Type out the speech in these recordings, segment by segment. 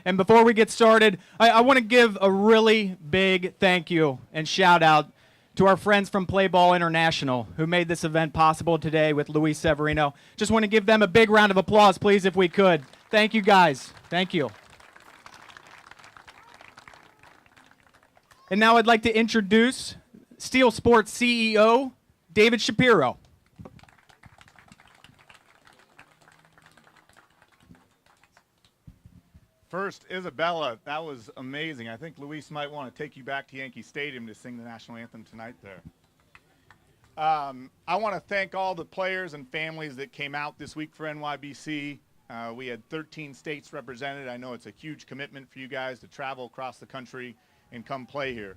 And before we get started, I want to give a really big thank you and shout out to our friends from Play Ball International who made this event possible today with Luis Severino. Just want to give them a big round of applause, please, if we could. Thank you, guys. Thank you. And now I'd like to introduce Steel Sports CEO, David Shapiro. First, Isabella, that was amazing. I think Luis might want to take you back to Yankee Stadium to sing the national anthem tonight there. I want to thank all the players and families that came out this week for NYBC. We had 13 states represented. I know it's a huge commitment for you guys to travel across the country and come play here.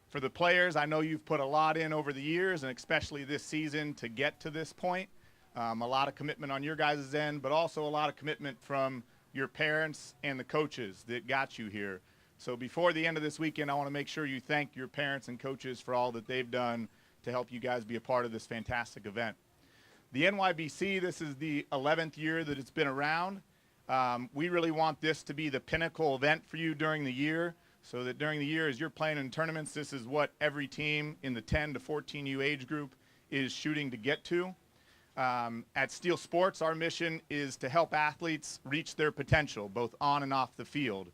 For the players, I know you've put a lot in over the years, and especially this season to get to this point. A lot of commitment on your guys' end, but also a lot of commitment from your parents and the coaches that got you here. So before the end of this weekend, I want to make sure you thank your parents and coaches for all that they've done to help you guys be a part of this fantastic event. The NYBC, this is the 11th year that it's been around. We really want this to be the pinnacle event for you during the year, so that during the year as you're playing in tournaments, this is what every team in the 10 to 14U age group is shooting to get to. At Steel Sports, our mission is to help athletes reach their potential, both on and off the field.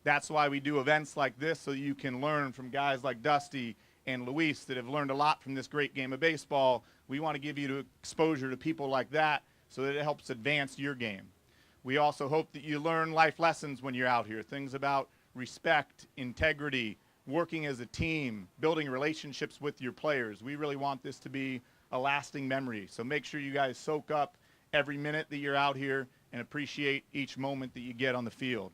That's why we do events like this, so you can learn from guys like Dusty and Luis that have learned a lot from this great game of baseball. We want to give you exposure to people like that so that it helps advance your game. We also hope that you learn life lessons when you're out here, things about respect, integrity, working as a team, building relationships with your players. We really want this to be a lasting memory. So make sure you guys soak up every minute that you're out here and appreciate each moment that you get on the field.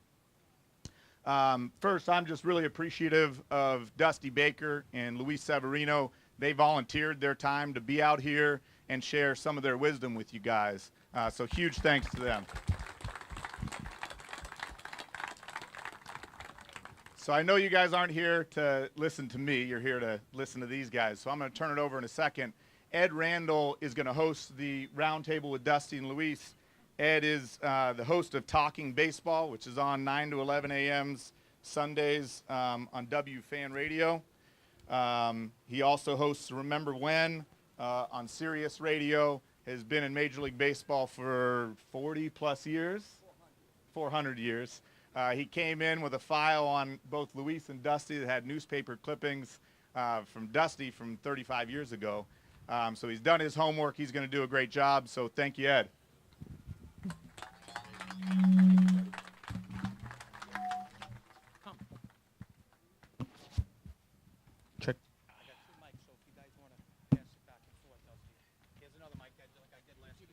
First, I'm just really appreciative of Dusty Baker and Luis Severino. They volunteered their time to be out here and share some of their wisdom with you guys. So huge thanks to them. So I know you guys aren't here to listen to me. You're here to listen to these guys. So I'm going to turn it over in a second. Ed Randall is going to host the Roundtable with Dusty and Luis. Ed is the host of Talking Baseball, which is on 9 to 11 a.m.s Sundays on WFAN Radio. He also hosts Remember When on Sirius Radio, has been in Major League Baseball for 40-plus years, 400 years. He came in with a file on both Luis and Dusty that had newspaper clippings from Dusty from 35 years ago. So he's done his homework. He's going to do a great job. So thank you, Ed. Check. I got two mics, so if you guys want to pass it back and forth, here's another mic like I did last week.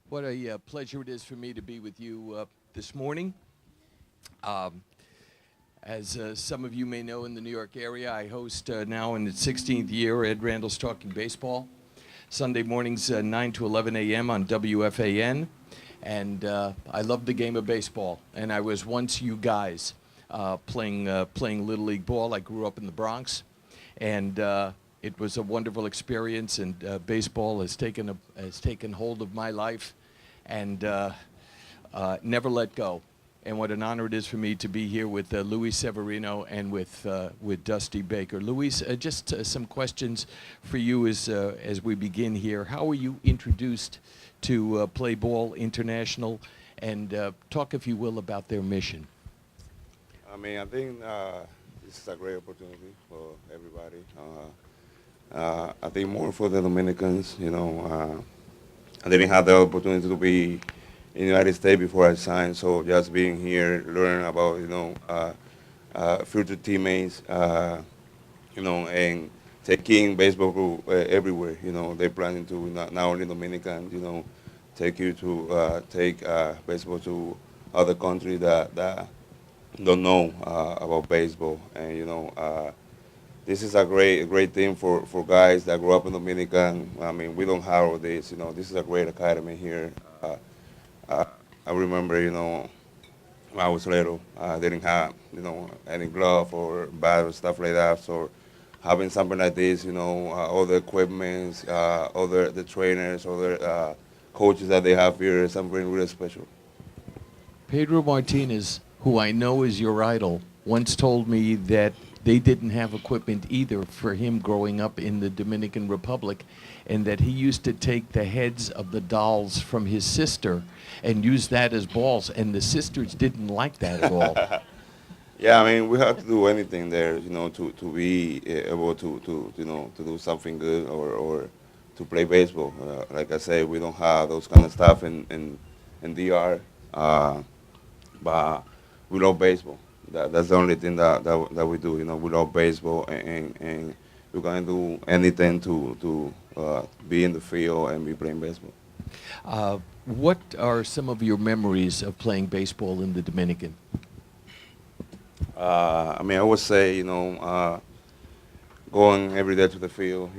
What a pleasure it is for me to be with you this morning. As some of you may know, in the New York area, I host now in its 16th year Ed Randall's Talking Baseball, Sunday mornings 9 to 11 a.m. on WFAN. And I love the game of baseball. And I was once you guys playing Little League ball. I grew up in the Bronx. And it was a wonderful experience, and baseball has taken hold of my life and never let go. And what an honor it is for me to be here with Luis Severino and with Dusty Baker. Luis, just some questions for you as we begin here. How were you introduced to Play Ball International? And talk, if you will, about their mission. I mean, I think this is a great opportunity for everybody. I think more for the Dominicans, you know. I didn't have the opportunity to be in the United States before I signed, so just being here, learn about, you know, future teammates, you know, and taking baseball everywhere. You know, they're planning to not only Dominican, you know, take you to take baseball to other countries that don't know about baseball, and you know. This is a great thing for guys that grew up in Dominican. I mean, we don't have all this, you know. This is a great academy here. I remember, you know, when I was little. I didn't have, any glove or bat or stuff like that. So having something like this, all the equipment, all the trainers, all the coaches that they have here is something really special. Pedro Martinez, who I know is your idol, once told me that they didn't have equipment either for him growing up in the Dominican Republic, and that he used to take the heads of the dolls from his sister and use that as balls, and the sisters didn't like that at all. Yeah, I mean, we have to do anything there, to be able to do something good or to play baseball. Like I say, we don't have those kind of stuff in DR, but we love baseball. That's the only thing that we do. We love baseball, and we're going to do anything to be in the field and be playing baseball. What are some of your memories of playing baseball in the Dominican? I mean, I would say, going every day to the field,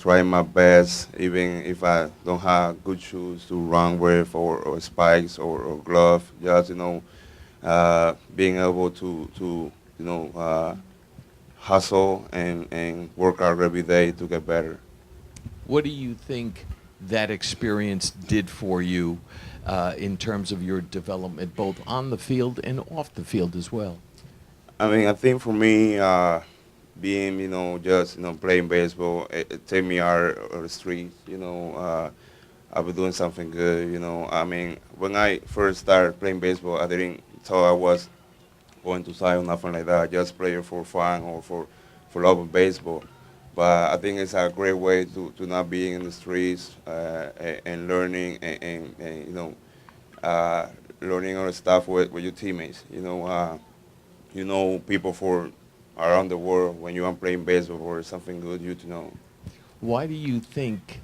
trying my best, even if I don't have good shoes to run with or spikes or gloves, just, being able to hustle and work hard every day to get better. What do you think that experience did for you in terms of your development, both on the field and off the field as well? I mean, I think for me, being, just, playing baseball, it take me out of the streets, I'll be doing something good, I mean, when I first started playing baseball, I didn't thought I was going to sign or nothing like that. I just play it for fun or for love of baseball. But I think it's a great way to not being in the streets and learning and learning other stuff with your teammates. People for around the world when you are playing baseball or something good you to know. Why do you think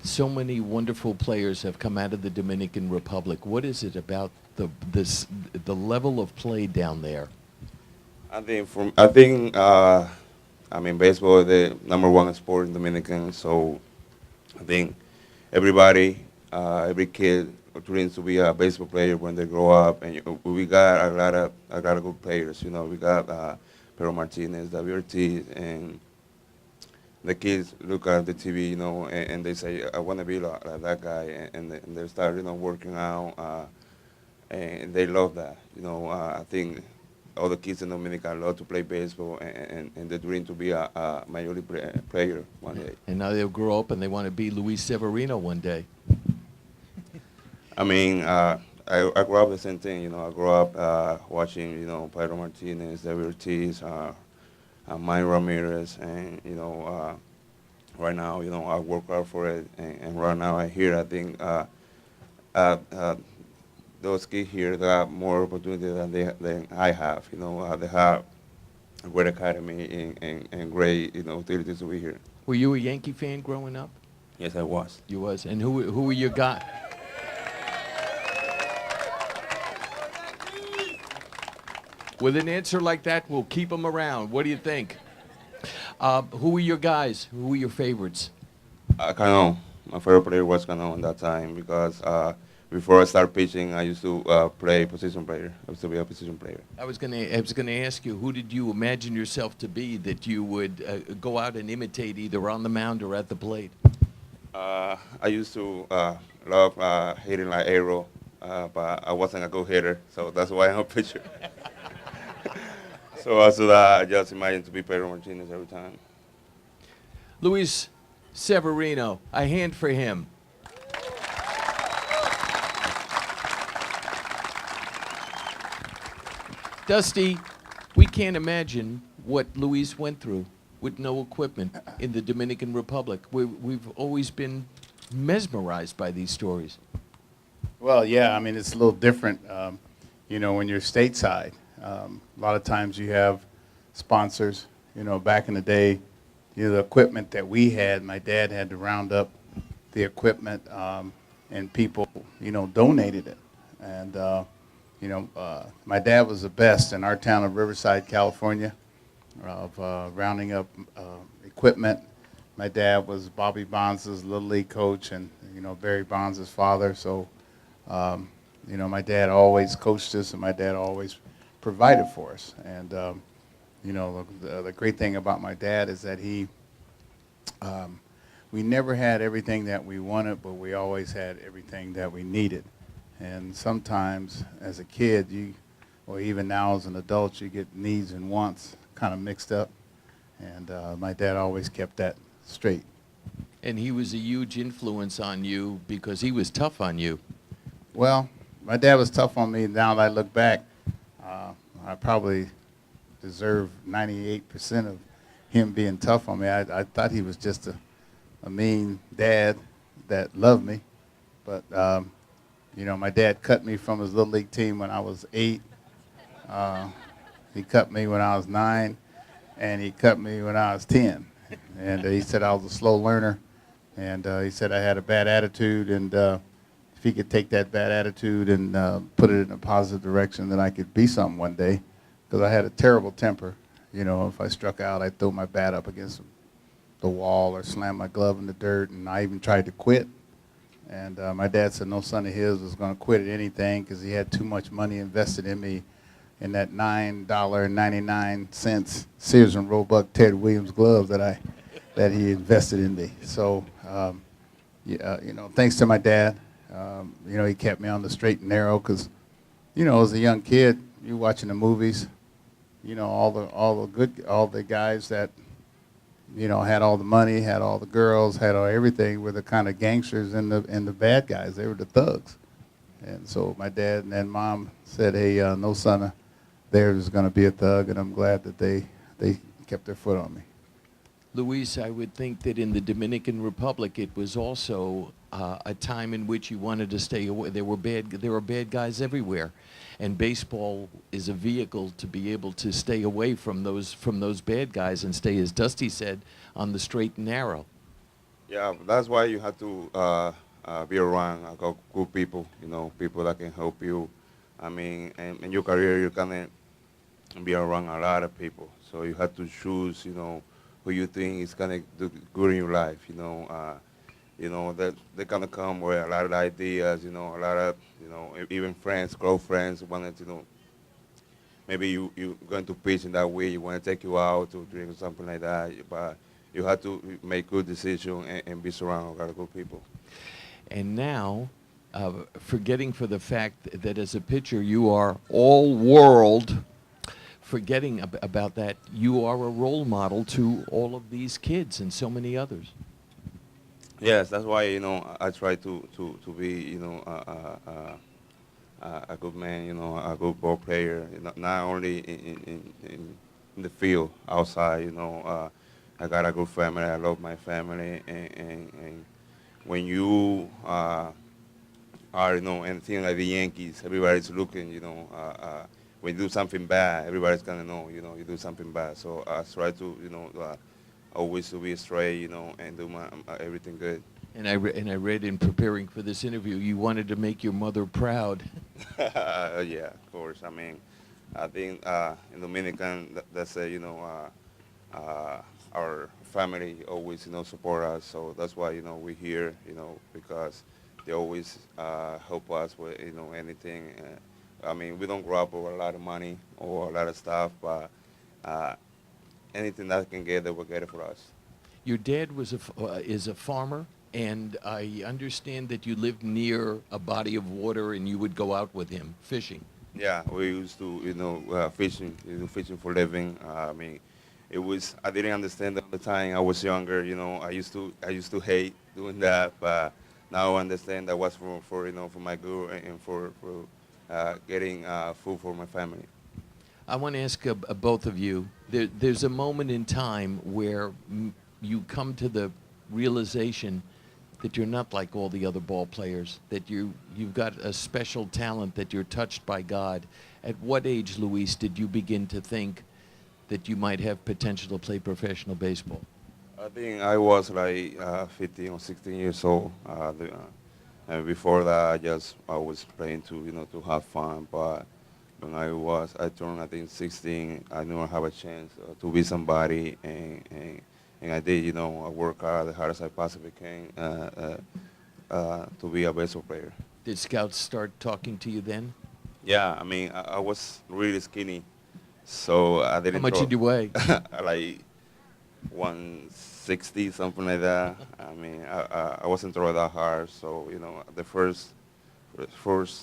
so many wonderful players have come out of the Dominican Republic? What is it about the level of play down there? I mean, baseball is the #1 sport in Dominican, so I think everybody, every kid dreams to be a baseball player when they grow up, and we got a lot of good players. We got Pedro Martinez, WRT, and the kids look at the TV, and they say, I want to be like that guy, and they start, working out, and they love that. I think all the kids in Dominica love to play baseball, and they dream to be a major league player one day. And now they'll grow up and they want to be Luis Severino one day. I mean, I grew up the same thing. I grew up watching, Pedro Martinez, David Ortiz, Mike Ramirez, and right now, I work hard for it, and right now I think those kids here, they have more opportunity than I have. They have a great academy and great, utilities to be here. Were you a Yankee fan growing up? Yes, I was. You was. And who were your guys? With an answer like that, we'll keep them around. What do you think? Who were your guys? Who were your favorites? Cano. My favorite player was Cano at that time because before I started pitching, I used to play position player. I used to be a position player. I was gonna ask you, who did you imagine yourself to be that you would go out and imitate either on the mound or at the plate? I used to love hitting like arrow, but I wasn't a good hitter, so that's why I'm a pitcher. So after that, I just imagined to be Pedro Martinez every time. Luis Severino, a hand for him. Dusty, we can't imagine what Luis went through with no equipment in the Dominican Republic. We've always been mesmerized by these stories. Well, yeah, I mean, it's a little different, when you're stateside. A lot of times you have sponsors. Back in the day, the equipment that we had, my dad had to round up the equipment, and people, donated it. And, my dad was the best in our town of Riverside, California, of rounding up equipment. My dad was Bobby Bonds' Little League coach and, Barry Bonds' father. So, You know, my dad always coached us, and my dad always provided for us. And you know, the great thing about my dad is that we never had everything that we wanted, but we always had everything that we needed. And sometimes, as a kid, or even now as an adult, you get needs and wants kind of mixed up. And my dad always kept that straight. And he was a huge influence on you because he was tough on you. Well, my dad was tough on me. Now that I look back, I probably deserve 98% of him being tough on me. I thought he was just a mean dad that loved me. But, you know, my dad cut me from his Little League team when I was 8. He cut me when I was 9, and he cut me when I was 10. And he said I was a slow learner. And he said I had a bad attitude, and if he could take that bad attitude and put it in a positive direction, then I could be something one day, because I had a terrible temper. You know, if I struck out, I'd throw my bat up against the wall or slam my glove in the dirt, and I even tried to quit. And my dad said no son of his was going to quit at anything because he had too much money invested in me in that $9.99 Sears and Roebuck Ted Williams glove that he invested in me. So, yeah, you know, thanks to my dad, you know, he kept me on the straight and narrow because, you know, as a young kid, you're watching the movies, you know, all the guys that, you know, had all the money, had all the girls, had all everything were the kind of gangsters and the bad guys. They were the thugs. And so my dad and then mom said, hey, no son of theirs is going to be a thug, and I'm glad that they kept their foot on me. Luis, I would think that in the Dominican Republic it was also a time in which you wanted to stay away. There were bad guys everywhere, and baseball is a vehicle to be able to stay away from those bad guys and stay, as Dusty said, on the straight and narrow. Yeah, that's why you have to be around good people, you know, people that can help you. I mean, in your career, you're gonna be around a lot of people, so you have to choose, you know, who you think is gonna do good in your life. You know that they're gonna come with a lot of ideas, you know, a lot of, you know, even friends, close friends wanted to know. Maybe you're going to pitch in that way. You want to take you out to drink or something like that, but you have to make good decisions and be surrounded with a lot of good people. And now, forgetting for the fact that as a pitcher you are all world, forgetting about that, you are a role model to all of these kids and so many others. Yes, that's why, you know, I try to be, you know, a good man, you know, a good ball player, you know, not only in the field, outside, you know. I got a good family. I love my family, and when you are, you know, anything like the Yankees, everybody's looking, you know. When you do something bad, everybody's gonna know, you know, you do something bad. So I try to, you know, always to be straight, you know, and do everything good. And I read in preparing for this interview, you wanted to make your mother proud. Yeah, of course. I mean, I think in Dominican, that's you know, our family always, you know, support us. So that's why, you know, we're here, you know, because they always help us with, you know, anything. I mean, we don't grow up with a lot of money or a lot of stuff, but anything that I can get, they will get it for us. Your dad is a farmer, and I understand that you lived near a body of water and you would go out with him fishing. Yeah, we used to, you know, fishing, you know, fishing for a living. I mean, I didn't understand at the time. I was younger, you know. I used to hate doing that, but now I understand that was for you know, for my good and for getting food for my family. I want to ask both of you, there's a moment in time where you come to the realization that you're not like all the other ball players, that you've got a special talent, that you're touched by God. At what age, Luis, did you begin to think that you might have potential to play professional baseball? I think I was like 15 or 16 years old. And before that, I was playing to, you know, to have fun. But when I turned, I think 16, I knew I have a chance to be somebody, and I did, you know, I worked hard as I possibly can to be a baseball player. Did scouts start talking to you then? Yeah, I mean, I was really skinny, so I How didn't much throw did you weigh? like 160, something like that. I mean, I wasn't throwing that hard, so the first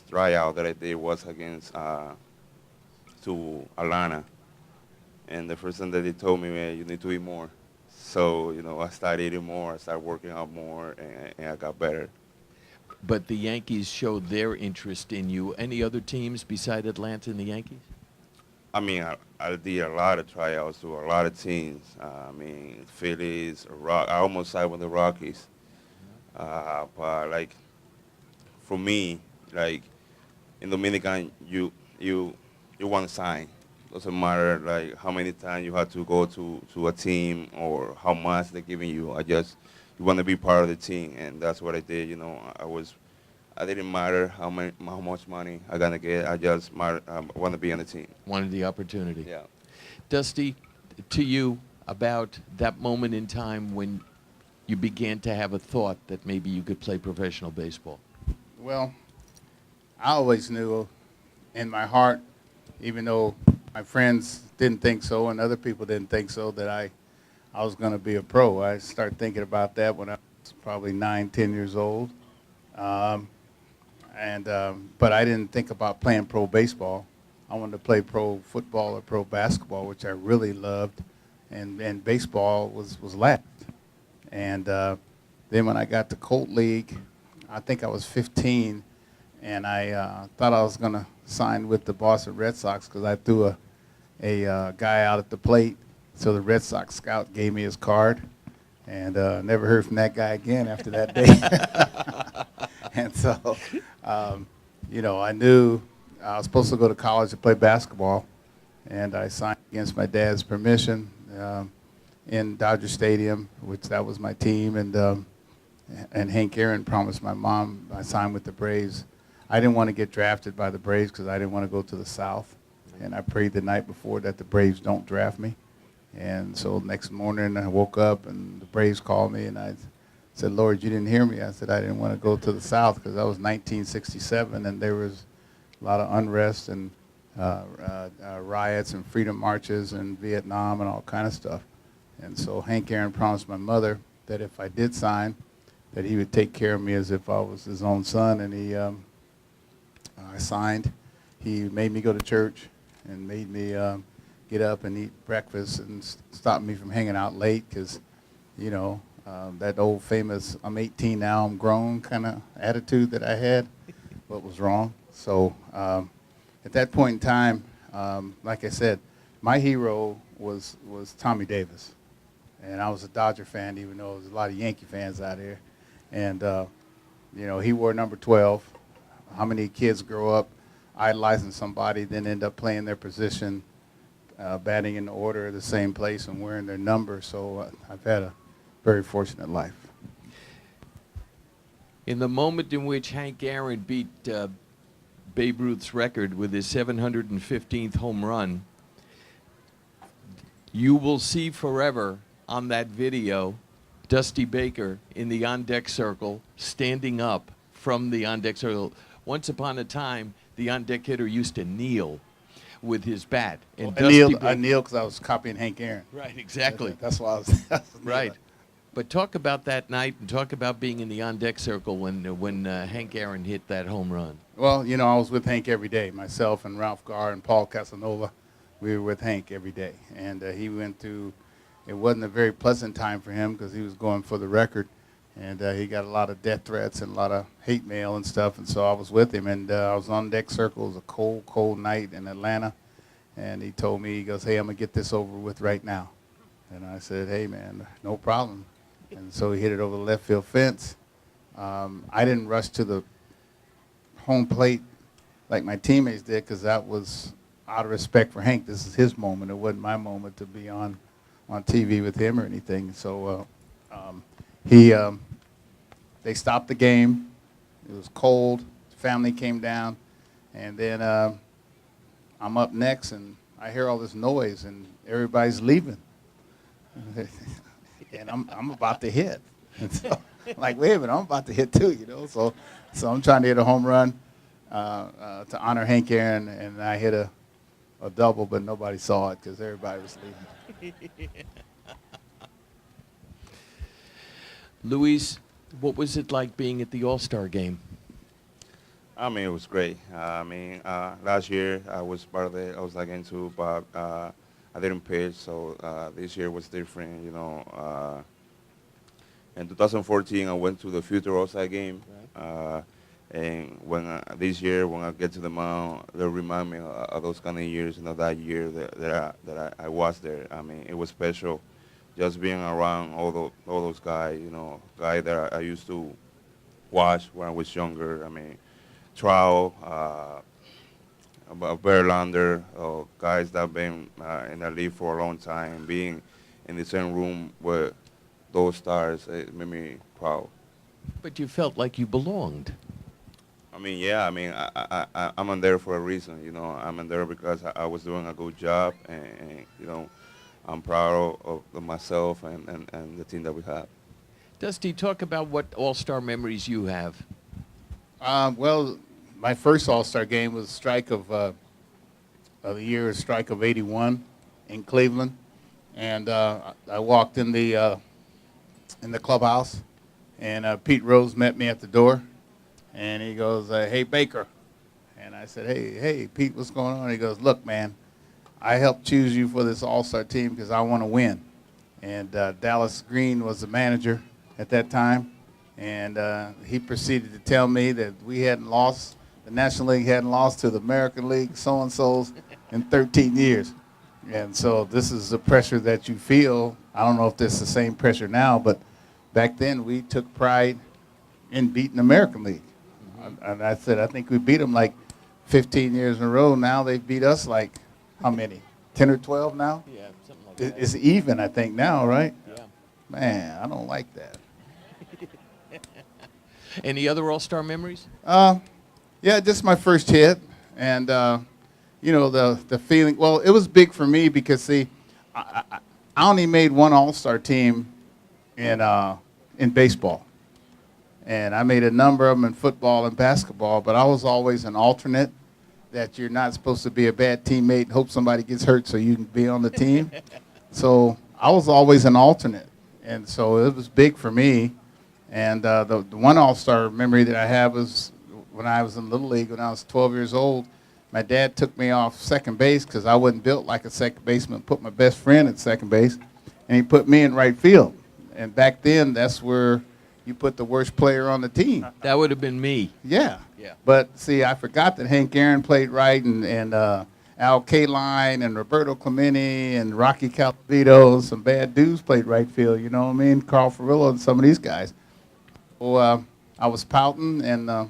tryout that I did was against to Atlanta, and the first thing that they told me, man, you need to eat more. So I started eating more, I started working out more, and I got better. But the Yankees showed their interest in you. Any other teams beside Atlanta and the Yankees? I mean, I did a lot of tryouts to a lot of teams. I mean, Phillies, I almost signed with the Rockies. But like, for me, like in Dominican, you want to sign. Doesn't matter like how many times you have to go to a team or how much they're giving you. You want to be part of the team, and that's what I did. I didn't matter how much money I gonna get. I just want to be on the team. Wanted the opportunity. Yeah. Dusty, to you, about that moment in time when you began to have a thought that maybe you could play professional baseball. Well, I always knew in my heart, even though my friends didn't think so and other people didn't think so, that I was going to be a pro. I started thinking about that when I was probably 9, 10 years old. But I didn't think about playing pro baseball. I wanted to play pro football or pro basketball, which I really loved, and baseball was last. And then when I got to Colt League, I think I was 15, and I thought I was going to sign with the Boston Red Sox because I threw a guy out at the plate. So the Red Sox scout gave me his card, and never heard from that guy again after that day. And so, I knew I was supposed to go to college to play basketball, and I signed against my dad's permission in Dodger Stadium, which that was my team, and Hank Aaron promised my mom I signed with the Braves. I didn't want to get drafted by the Braves because I didn't want to go to the South, and I prayed the night before that the Braves don't draft me. And so next morning I woke up and the Braves called me, and I said, Lord, you didn't hear me. I said I didn't want to go to the South because that was 1967, and there was a lot of unrest and riots and freedom marches in Vietnam and all kind of stuff. And so Hank Aaron promised my mother that if I did sign, that he would take care of me as if I was his own son. And I signed. He made me go to church and made me get up and eat breakfast and stopped me from hanging out late because, that old famous I'm 18 now, I'm grown kind of attitude that I had, what was wrong. So at that point in time, like I said, my hero was Tommy Davis. And I was a Dodger fan, even though there was a lot of Yankee fans out here. And, he wore number 12. How many kids grow up idolizing somebody, then end up playing their position, batting in the order of the same place and wearing their number? So I've had a very fortunate life. In the moment in which Hank Aaron beat Babe Ruth's record with his 715th home run, you will see forever on that video Dusty Baker in the on-deck circle, standing up from the on-deck circle. Once upon a time, the on-deck hitter used to kneel with his bat. And I kneeled because I was copying Hank Aaron. Right, exactly. That's why I was right. But talk about that night and talk about being in the on-deck circle when Hank Aaron hit that home run. Well, I was with Hank every day. Myself and Ralph Garr and Paul Casanova, we were with Hank every day. And he went through, it wasn't a very pleasant time for him because he was going for the record. And he got a lot of death threats and a lot of hate mail and stuff. And so I was with him, and I was on deck circle. It was a cold, cold night in Atlanta. And he told me, he goes, hey, I'm going to get this over with right now. And I said, hey, man, no problem. And so he hit it over the left field fence. I didn't rush to the home plate like my teammates did because that was out of respect for Hank. This is his moment. It wasn't my moment to be on TV with him or anything. So they stopped the game. It was cold. Family came down. And then I'm up next, and I hear all this noise, and everybody's leaving. And I'm about to hit. And so Like, wait a minute, I'm about to hit too, you know. So I'm trying to hit a home run to honor Hank Aaron, and I hit a double, but nobody saw it because everybody was leaving. Luis, what was it like being at the All-Star game? I mean, it was great. Last year I was part of it. I was like into, but I didn't pitch, so this year was different. You know, in 2014 I went to the Future All-Star game, and when this year when I get to the mound, they remind me of those kind of years. You know, that year that I was there. I mean, it was special, just being around all those guys. You know, guys that I used to watch when I was younger. I mean, Trout, Verlander, guys that have been in the league for a long time, being in the same room with those stars, it made me proud. But you felt like you belonged. I mean, yeah, I mean, I'm in there for a reason, you know. I'm in there because I was doing a good job, and you know, I'm proud of myself and the team that we have. Dusty, talk about what All-Star memories you have. Well, my first All-Star game was strike of the year, strike of '81 in Cleveland, and I walked in the clubhouse, and Pete Rose met me at the door, and he goes, "Hey, Baker," and I said, "Hey, Pete, what's going on?" He goes, "Look, man, I helped choose you for this All-Star team because I want to win," and Dallas Green was the manager at that time. And he proceeded to tell me that we hadn't lost, the National League hadn't lost to the American League so-and-sos in 13 years. And so this is the pressure that you feel. I don't know if this is the same pressure now, but back then we took pride in beating the American League. And I said, I think we beat them like 15 years in a row. Now they beat us like, how many? 10 or 12 now? Yeah, something like that. It's even, I think, now, right? Yeah. Man, I don't like that. Any other All-Star memories? Yeah, just my first hit, and you know, the feeling. Well, it was big for me because see, I only made one All-Star team in baseball, and I made a number of them in football and basketball. But I was always an alternate. That you're not supposed to be a bad teammate and hope somebody gets hurt so you can be on the team. So I was always an alternate, and so it was big for me. And the one All-Star memory that I have was when I was in Little League when I was 12 years old. My dad took me off second base because I wasn't built like a second baseman, put my best friend at second base, and he put me in right field. And back then, that's where you put the worst player on the team. That would have been me. Yeah. Yeah. But, see, I forgot that Hank Aaron played right, and Al Kaline and Roberto Clemente and Rocky Calavito, some bad dudes played right field, you know what I mean? Carl Furillo and some of these guys. Well, I was pouting, and the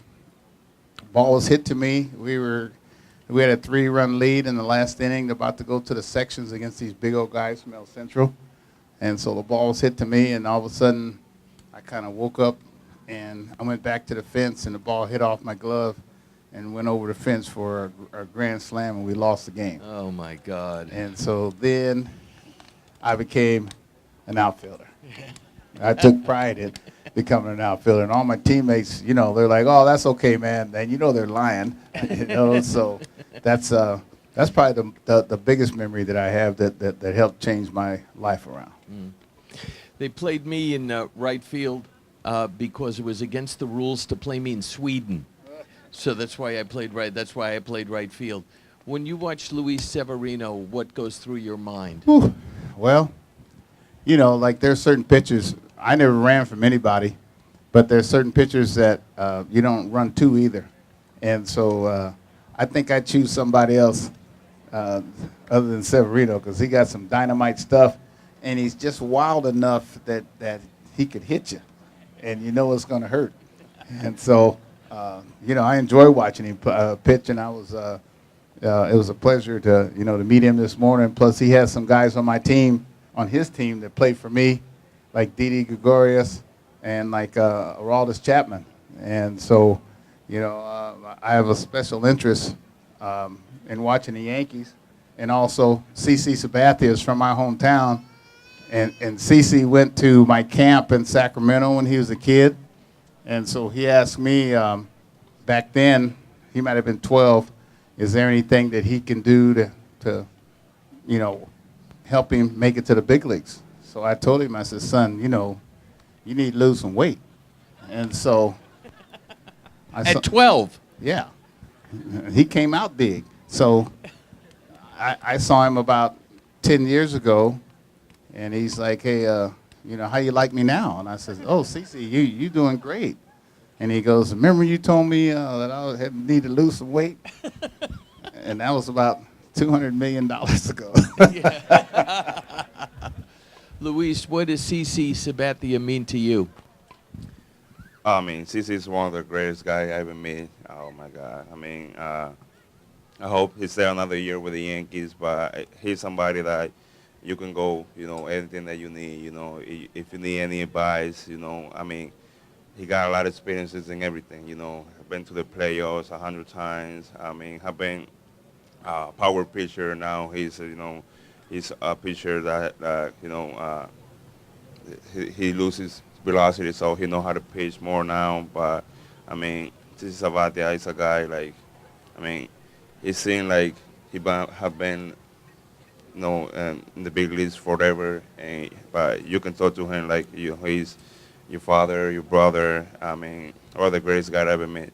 ball was hit to me. We had a 3-run lead in the last inning, about to go to the sections against these big old guys from El Centro. And so the ball was hit to me, and all of a sudden I kind of woke up, and I went back to the fence, and the ball hit off my glove and went over the fence for a grand slam, and we lost the game. Oh, my God. And so then I became an outfielder. I took pride in becoming an outfielder, and all my teammates, you know, they're like, "Oh, that's okay, man." And you know they're lying, you know. So that's probably the biggest memory that I have that helped change my life around. They played me in right field because it was against the rules to play me in Sweden. So that's why I played right. That's why I played right field. When you watch Luis Severino, what goes through your mind? Whew. Well, you know, like there's certain pitchers. I never ran from anybody, but there's certain pitchers that you don't run to either. And so I think I choose somebody else other than Severino because he got some dynamite stuff, and he's just wild enough that he could hit you, and you know it's going to hurt. And so, you know, I enjoy watching him pitch, and it was a pleasure to meet him this morning. Plus, he has some guys on his team that play for me, like Didi Gregorius and like Aroldis Chapman. And so, you know, I have a special interest in watching the Yankees. And also, CC Sabathia is from my hometown, and CeCe went to my camp in Sacramento when he was a kid, and so he asked me back then, he might have been 12, is there anything that he can do to you know, help him make it to the big leagues? So I told him, I said, son, you know, you need to lose some weight. And so At 12. yeah, he came out big. So I saw him about 10 years ago, and he's like, hey, you know, how you like me now? And I said, oh, CeCe, you doing great. And he goes, remember you told me that I need to lose some weight? And that was about $200 million ago. Luis, what does CeCe Sabathia mean to you? I mean, CeCe is one of the greatest guys I ever met. Oh my God. I mean, I hope he's there another year with the Yankees, but he's somebody that you can go, you know, anything that you need, you know, if you need any advice, you know, I mean, he got a lot of experiences in everything, you know. I've been to the playoffs 100 times. I mean, I've been power pitcher. Now he's, you know, he's a pitcher that you know, he loses velocity, so he know how to pitch more now. But I mean, this Sabathia is a guy like, I mean, he seemed like he have been, you know, in the big leagues forever. But you can talk to him like he's your father, your brother. I mean, or the greatest guy I ever met.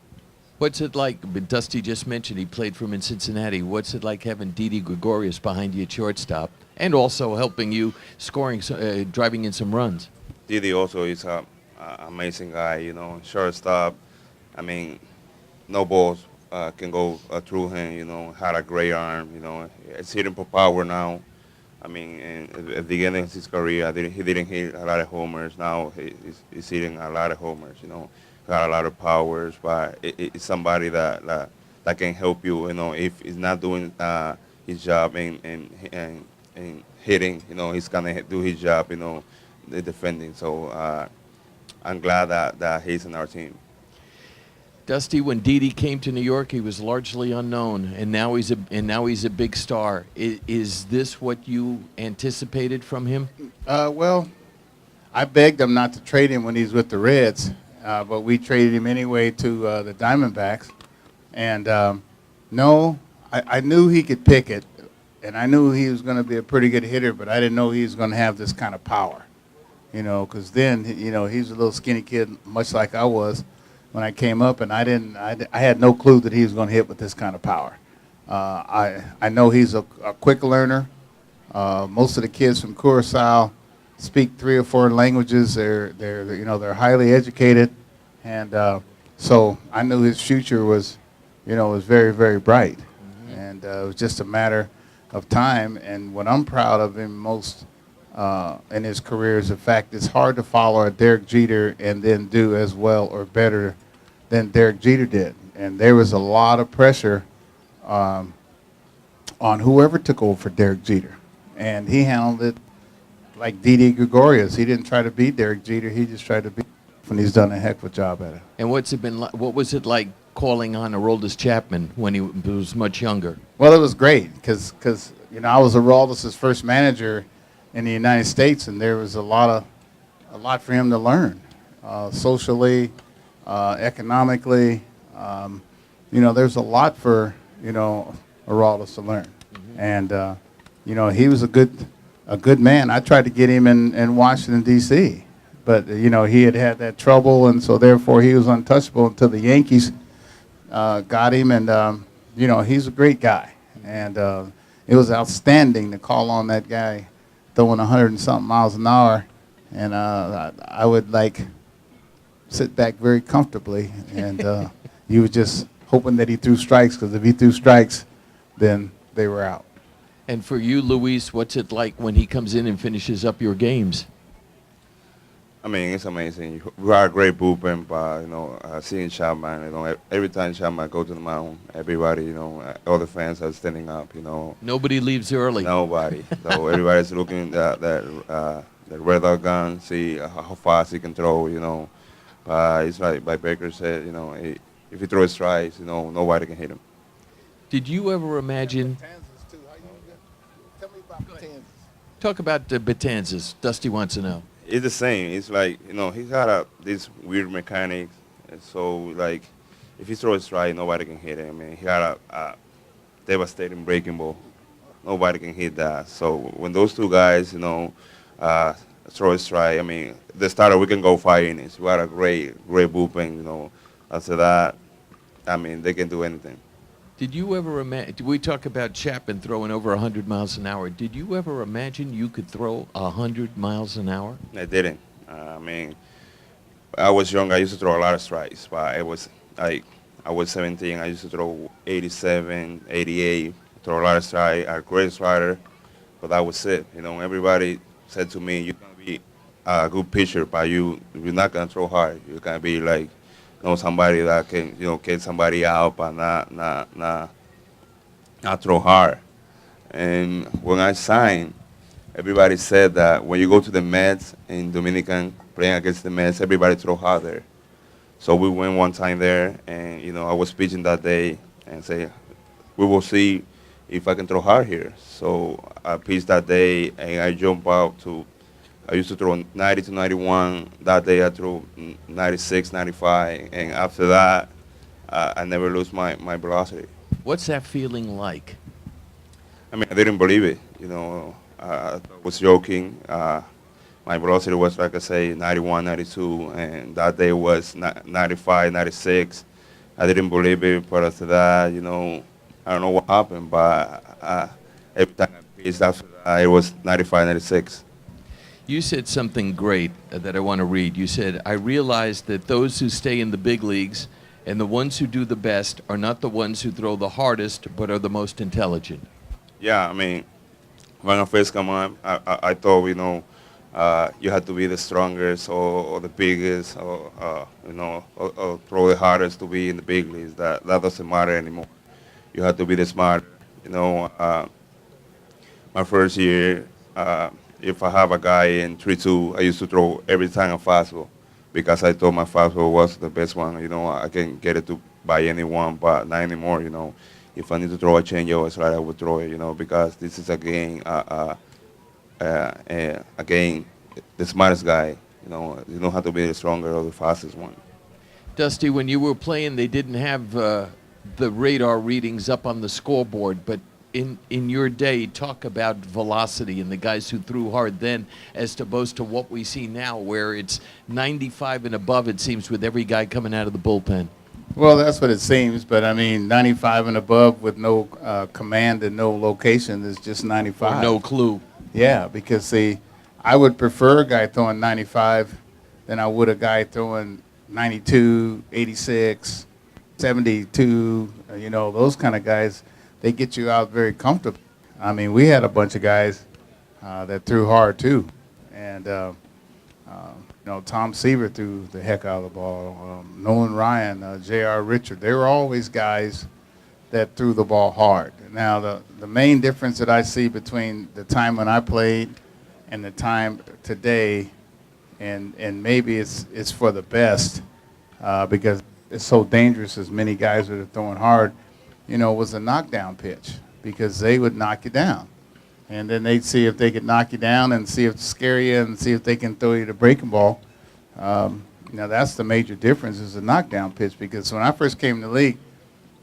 What's it like? Dusty just mentioned he played for him in Cincinnati. What's it like having Didi Gregorius behind you at shortstop and also helping you scoring, driving in some runs? Didi also is a amazing guy, you know, shortstop. I mean, no balls can go through him, you know, had a great arm, you know. It's hitting for power now. I mean, at the beginning of his career, he didn't hit a lot of homers. Now he's hitting a lot of homers, you know. Got a lot of powers, but it's somebody that can help you, you know. If he's not doing his job and hitting, you know, he's gonna do his job, you know, the defending. So I'm glad that he's in our team. Dusty, when Didi came to New York, he was largely unknown, and now he's a big star. Is this what you anticipated from him? Well, I begged him not to trade him when he's with the Reds, but we traded him anyway to the Diamondbacks. And no, I knew he could pick it, and I knew he was going to be a pretty good hitter, but I didn't know he was going to have this kind of power, you know, because then, you know, he's a little skinny kid, much like I was when I came up, and I had no clue that he was going to hit with this kind of power. I know he's a quick learner. Most of the kids from Curaçao speak 3 or 4 languages. They're highly educated, and so I knew his future was, you know, was very, very bright. Mm-hmm. And it was just a matter of time. And what I'm proud of him most in his career is the fact it's hard to follow a Derek Jeter and then do as well or better than Derek Jeter did. And there was a lot of pressure on whoever took over for Derek Jeter, and he handled it like Didi Gregorius. He didn't try to beat Derek Jeter. He just tried to beat him, and he's done a heck of a job at it. And what was it like calling on Aroldis Chapman when he was much younger? Well, it was great because you know, I was Aroldis' first manager in the United States, and there was a lot for him to learn, socially, economically. You know, there's a lot for, you know, Aroldis to learn. Mm-hmm. And you know, he was a good man. I tried to get him in Washington, D.C., but, you know, he had that trouble, and so therefore he was untouchable until the Yankees got him. And, you know, he's a great guy. And it was outstanding to call on that guy throwing 100 and something miles an hour. And I would, like, sit back very comfortably, and you was just hoping that he threw strikes, because if he threw strikes, then they were out. And for you, Luis, what's it like when he comes in and finishes up your games? I mean, it's amazing. We are a great bullpen, but, you know, seeing Chapman, you know, every time Chapman go to the mound, everybody, you know, all the fans are standing up, you know. Nobody leaves early. Nobody. So everybody's looking at the red dot gun, see how fast he can throw, you know. It's like Baker said, you know, if he throws strikes, you know, nobody can hit him. Did you ever imagine? Tell me about Kansas. Talk about the Betances. Dusty wants to know. It's the same. It's like, he's got this weird mechanics. And so, like, if he throws a strike, nobody can hit it. I mean, he got a devastating breaking ball. Nobody can hit that. So when those two guys, throw a strike, I mean, the starter, we can go 5 innings. We got a great bullpen, After that, I mean, they can do anything. Did you ever imagine, we talk about Chapman throwing over 100 miles an hour. Did you ever imagine you could throw 100 miles an hour? I didn't. I mean, I was young. I used to throw a lot of strikes, but I was 17. I used to throw 87, 88, throw a lot of strikes. A great strider, but that was it. Everybody said to me, "You're gonna be a good pitcher, but you're not gonna throw hard. You're gonna be like, somebody that can, get somebody out, but not throw hard." And when I signed, everybody said that when you go to the Mets in Dominican, playing against the Mets, everybody throw hard there. So we went one time there, and I was pitching that day, and say, we will see if I can throw hard here. So I pitched that day, and I jumped out to. I used to throw 90 to 91. That day I threw 96, 95, and after that, I never lose my velocity. What's that feeling like? I mean, I didn't believe it. I was joking. My velocity was, like I say, 91, 92, and that day was 95, 96. I didn't believe it, but after that, I don't know what happened, but every time I pitched after that, it was 95, 96. You said something great that I want to read. You said, "I realize that those who stay in the big leagues and the ones who do the best are not the ones who throw the hardest, but are the most intelligent." Yeah, I mean, when I first come on, I thought, you had to be the strongest or the biggest or throw the hardest to be in the big leagues. That doesn't matter anymore. You have to be the smart. My first year, if I have a guy in 3-2, I used to throw every time a fastball because I thought my fastball was the best one. I can get it by anyone, but not anymore. If I need to throw a changeup or a slider, I would throw it. Because this is a game. Again, the smartest guy. You don't have to be the stronger or the fastest one. Dusty, when you were playing, they didn't have the radar readings up on the scoreboard, but in your day, talk about velocity and the guys who threw hard then as opposed to what we see now, where it's 95 and above, it seems, with every guy coming out of the bullpen. Well, that's what it seems, but I mean, 95 and above with no command and no location is just 95. Or no clue. Yeah, because see, I would prefer a guy throwing 95 than I would a guy throwing 92, 86, 72, those kind of guys. They get you out very comfortable. I mean, we had a bunch of guys that threw hard too, and Tom Seaver threw the heck out of the ball. Nolan Ryan, J.R. Richard, they were always guys that threw the ball hard. Now, the main difference that I see between the time when I played and the time today, and maybe it's for the best because it's so dangerous as many guys that are throwing hard, was a knockdown pitch because they would knock you down. And then they'd see if they could knock you down and see if it's scare you and see if they can throw you the breaking ball. That's the major difference is the knockdown pitch because when I first came to the league,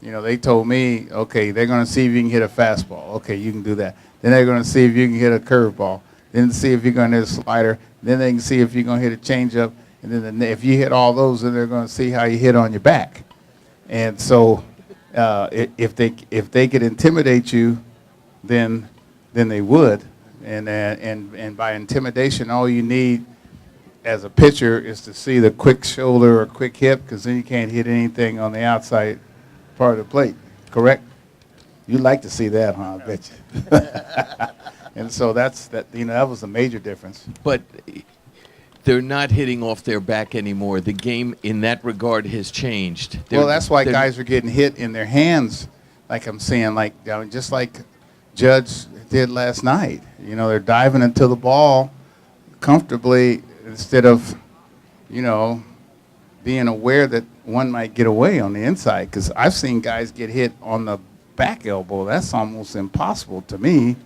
they told me, okay, they're going to see if you can hit a fastball. Okay, you can do that. Then they're going to see if you can hit a curveball. Then see if you're going to hit a slider. Then they can see if you're going to hit a changeup. And then if you hit all those, then they're going to see how you hit on your back. And so if they could intimidate you, then they would. And by intimidation, all you need as a pitcher is to see the quick shoulder or quick hip, because then you can't hit anything on the outside part of the plate. Correct? You'd like to see that, huh? I bet you. And so that was a major difference. But they're not hitting off their back anymore. The game in that regard has changed. Well, that's why guys are getting hit in their hands, like I'm saying, just like Judge did last night. They're diving into the ball comfortably instead of, being aware that one might get away on the inside. Because I've seen guys get hit on the back elbow. That's almost impossible to me.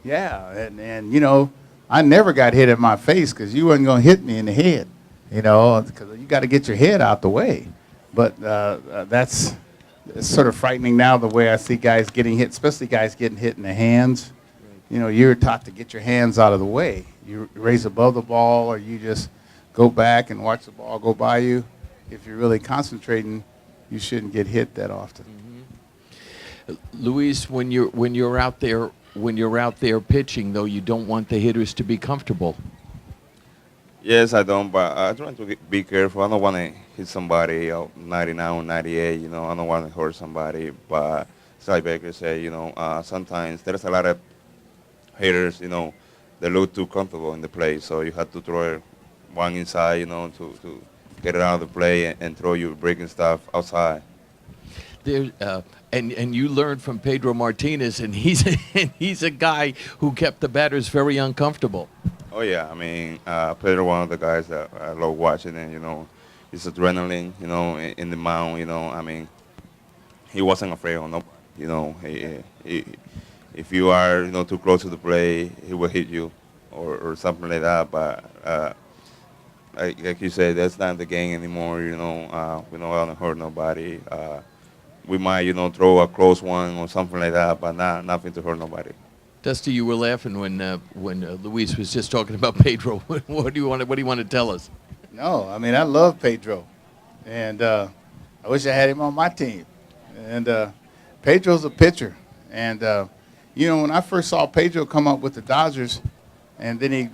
Yeah, and you know, I never got hit in my face because you wasn't going to hit me in the head, you know, because you got to get your head out the way. But that's it's sort of frightening now the way I see guys getting hit, especially guys getting hit in the hands. You know, you're taught to get your hands out of the way. You raise above the ball, or you just go back and watch the ball go by you. If you're really concentrating, you shouldn't get hit that often. Luis, when you're out there pitching, though, you don't want the hitters to be comfortable. Yes, I don't, but I try to be careful. I don't want to hit somebody out 99 or 98. You know, I don't want to hurt somebody. But like Baker said, you know, sometimes there's a lot of hitters, you know, they look too comfortable in the play, so you have to throw one inside, you know, to get it out of the play and throw your breaking stuff outside. There, and you learned from Pedro Martinez, and he's a guy who kept the batters very uncomfortable. Oh yeah, I mean, Pedro, one of the guys that I love watching, and you know, his adrenaline, you know, in the mound, you know, I mean, he wasn't afraid of nobody, you know. He, if you are, you know, too close to the play, he will hit you, or something like that. But like you said, that's not the game anymore. You know, we don't want to hurt nobody. We might, you know, throw a close one or something like that, but nothing to hurt nobody. Dusty, you were laughing when Luis was just talking about Pedro. What do you want to tell us? No, I mean, I love Pedro, and I wish I had him on my team. And Pedro's a pitcher, and you know, when I first saw Pedro come up with the Dodgers, and then he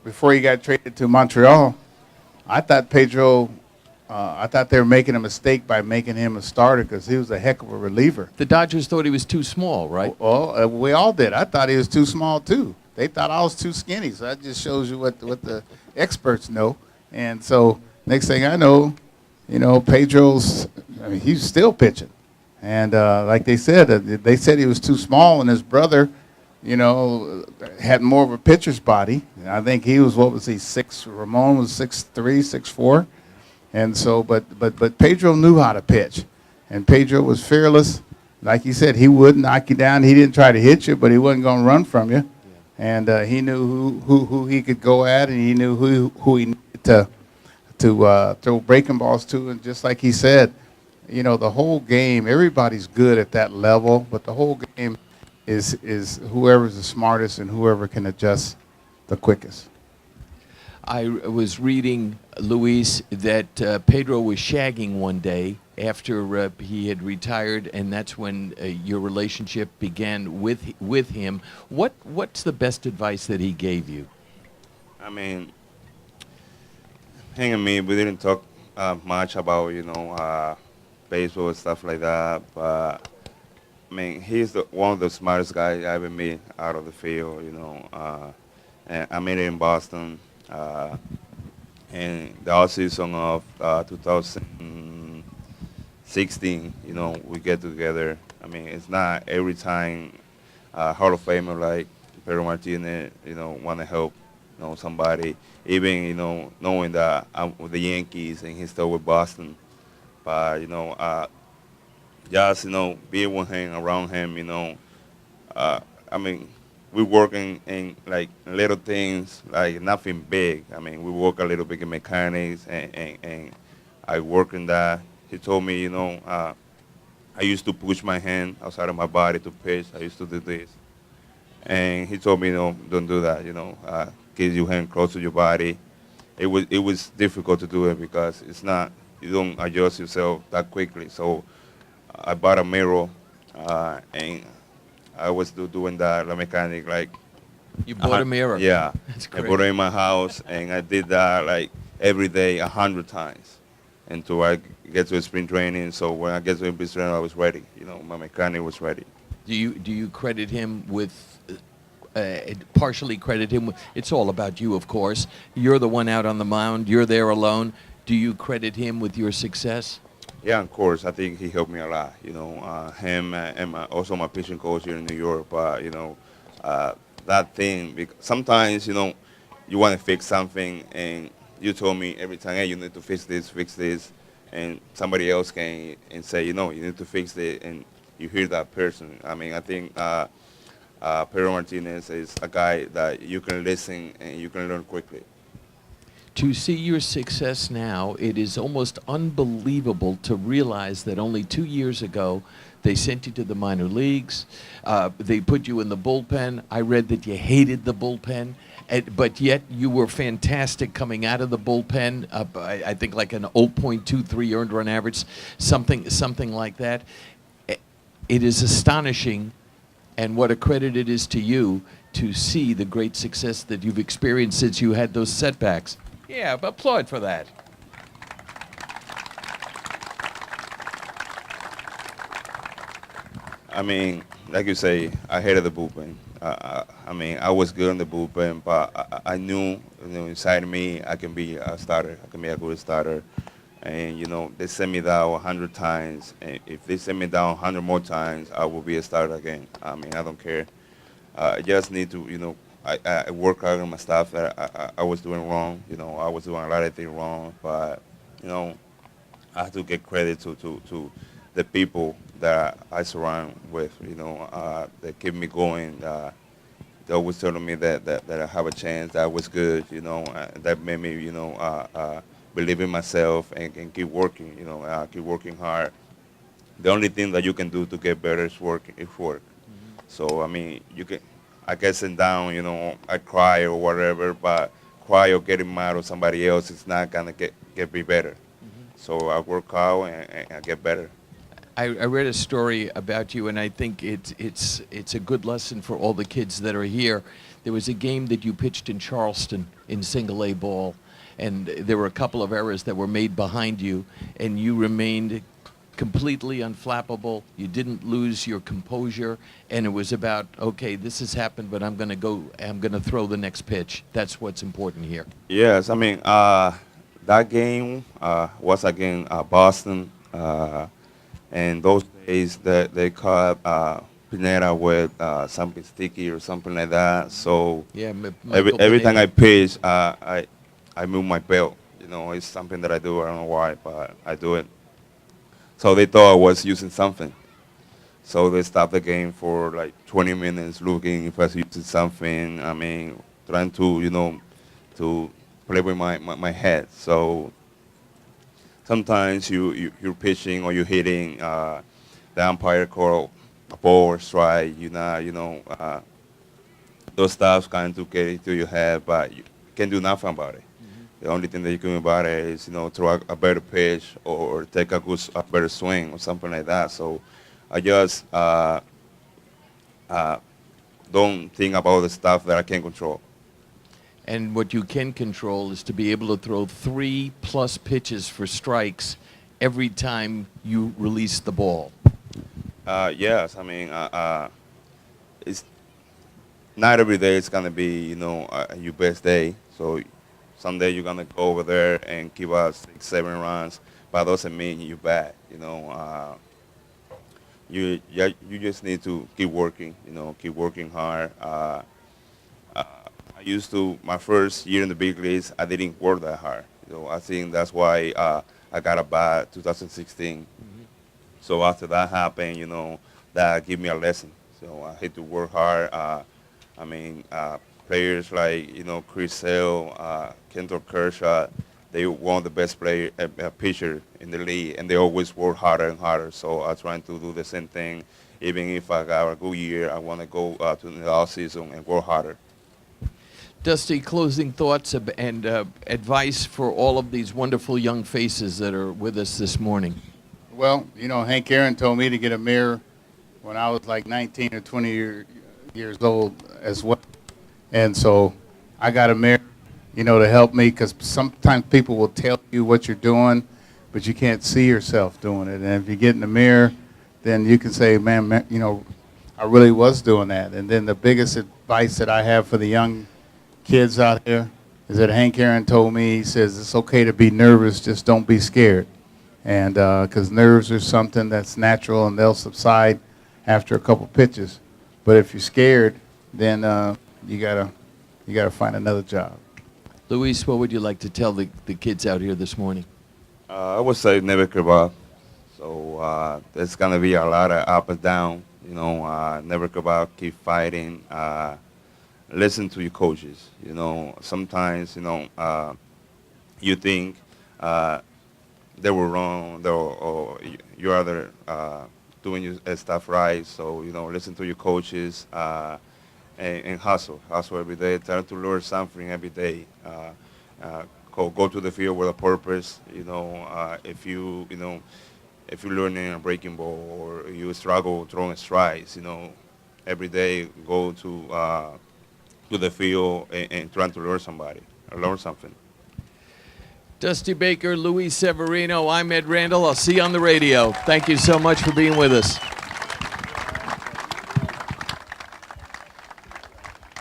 before he got traded to Montreal, I thought they were making a mistake by making him a starter because he was a heck of a reliever. The Dodgers thought he was too small, right? Well, we all did. I thought he was too small too. They thought I was too skinny. So that just shows you what the experts know. And so next thing I know, you know, Pedro's, I mean, he's still pitching. And like they said he was too small, and his brother, you know, had more of a pitcher's body. And I think he was, what was he, 6? Ramon was 6'3", 6'4". And so, but Pedro knew how to pitch. And Pedro was fearless. Like he said, he wouldn't knock you down. He didn't try to hit you, but he wasn't going to run from you. Yeah. And he knew who he could go at, and he knew who he needed to throw breaking balls to. And just like he said, you know, the whole game, everybody's good at that level, but the whole game is whoever's the smartest and whoever can adjust the quickest. I was reading, Luis, that Pedro was shagging one day after he had retired, and that's when your relationship began with him. What's the best advice that he gave you? I mean, him and me, we didn't talk much about, you know, baseball and stuff like that, but I mean, he's one of the smartest guys I ever met out of the field, you know. And I met him in Boston. And the offseason of 2016, you know, we get together. I mean, it's not every time Hall of Famer like Pedro Martinez, you know, want to help, you know, somebody. Even, you know, knowing that I'm with the Yankees and he's still with Boston. But, you know, just, you know, being with him, around him, you know, I mean, we working in like little things, like nothing big. I mean, we work a little bit in mechanics, and I work in that. He told me, you know, I used to push my hand outside of my body to pitch. I used to do this, and he told me, you know, don't do that. You know, get your hand close to your body. It was difficult to do it because it's not, you don't adjust yourself that quickly. So I bought a mirror, and I was doing that, the mechanic, like. You bought a mirror? Yeah. That's I great. bought it in my house, and I did that like every day 100 times until I get to spring training. So when I get to spring training, I was ready. You know, my mechanic was ready. Do you credit him with, partially credit him with, it's all about you, of course. You're the one out on the mound. You're there alone. Do you credit him with your success? Yeah, of course. I think he helped me a lot. You know, him and also my pitching coach here in New York. But, you know, that thing, because sometimes, you know, you want to fix something, and you told me every time, hey, you need to fix this, and somebody else came and say, you know, you need to fix it, and you hear that person. I mean, I think Pedro Martinez is a guy that you can listen and you can learn quickly. To see your success now, it is almost unbelievable to realize that only 2 years ago, they sent you to the minor leagues. They put you in the bullpen. I read that you hated the bullpen, but yet you were fantastic coming out of the bullpen. I think like an 0.23 earned run average, something like that. It is astonishing, and what a credit it is to you to see the great success that you've experienced since you had those setbacks. Yeah, applaud for that. I mean, like you say, I hated the bullpen. I mean, I was good in the bullpen, but I knew, inside me, I can be a starter. I can be a good starter. And, they sent me down 100 times. And if they send me down 100 more times, I will be a starter again. I mean, I don't care. I just need to, I work hard on my stuff that I was doing wrong. I was doing a lot of things wrong. But, I have to get credit to the people that I surround with, that keep me going. They always telling me that I have a chance, that I was good, that made me, believe in myself and keep working, keep working hard. The only thing that you can do to get better is work. Mm-hmm. So, I mean, I get sent down, I cry or whatever, but cry or getting mad at somebody else is not going to get me better. Mm-hmm. So I work hard and I get better. I read a story about you, and I think it's a good lesson for all the kids that are here. There was a game that you pitched in Charleston in single A ball, and there were a couple of errors that were made behind you, and you remained completely unflappable. You didn't lose your composure, and it was about, okay, this has happened, but I'm going to throw the next pitch. That's what's important here. Yes, I mean, that game was against Boston. And those days that they caught Pineda with something sticky or something like that. So yeah, every time I pitch, I move my belt. It's something that I do. I don't know why, but I do it. So they thought I was using something. So they stopped the game for like 20 minutes looking if I was using something. I mean, trying to, to play with my head. So sometimes you're pitching or you're hitting, the umpire call a ball or strike, those stuff's kind of get into your head, but you can't do nothing about it. Mm-hmm. The only thing that you can do about it is, throw a better pitch or take a better swing or something like that. So I just don't think about the stuff that I can't control. And what you can control is to be able to throw 3+ pitches for strikes every time you release the ball. Yes, I mean, it's not every day it's gonna be, your best day. So someday you're gonna go over there and give us 6-7 runs, but that doesn't mean you're bad. You just need to keep working. Keep working hard. Used to, my first year in the big leagues, I didn't work that hard. I think that's why I got a bad 2016. Mm-hmm. So after that happened, that gave me a lesson. So I had to work hard. I mean, players like, Chris Sale, Kendall Kershaw, they one of the best pitcher in the league, and they always work harder and harder. So I'm trying to do the same thing. Even if I got a good year, I want to go to the offseason and work harder. Dusty, closing thoughts and advice for all of these wonderful young faces that are with us this morning. Well, Hank Aaron told me to get a mirror when I was like 19 or 20 years old as well. And so I got a mirror, to help me, because sometimes people will tell you what you're doing, but you can't see yourself doing it. And if you get in the mirror, then you can say, man, I really was doing that. And then the biggest advice that I have for the young kids out there is that Hank Aaron told me, he says, it's okay to be nervous, just don't be scared. And because nerves are something that's natural and they'll subside after a couple pitches. But if you're scared, then you gotta find another job. Luis, what would you like to tell the kids out here this morning? I would say never give up. So there's gonna be a lot of up and down, You know, never give up, keep fighting. Listen to your coaches. You know, sometimes, you know, you think they were wrong, or you're other doing your stuff right. So, you know, listen to your coaches and hustle every day. Try to learn something every day. Go to the field with a purpose. You know, if you're learning a breaking ball or you struggle throwing strikes, you know, every day go to the field and trying to learn something. Dusty Baker, Luis Severino, I'm Ed Randall. I'll see you on the radio. Thank you so much for being with us.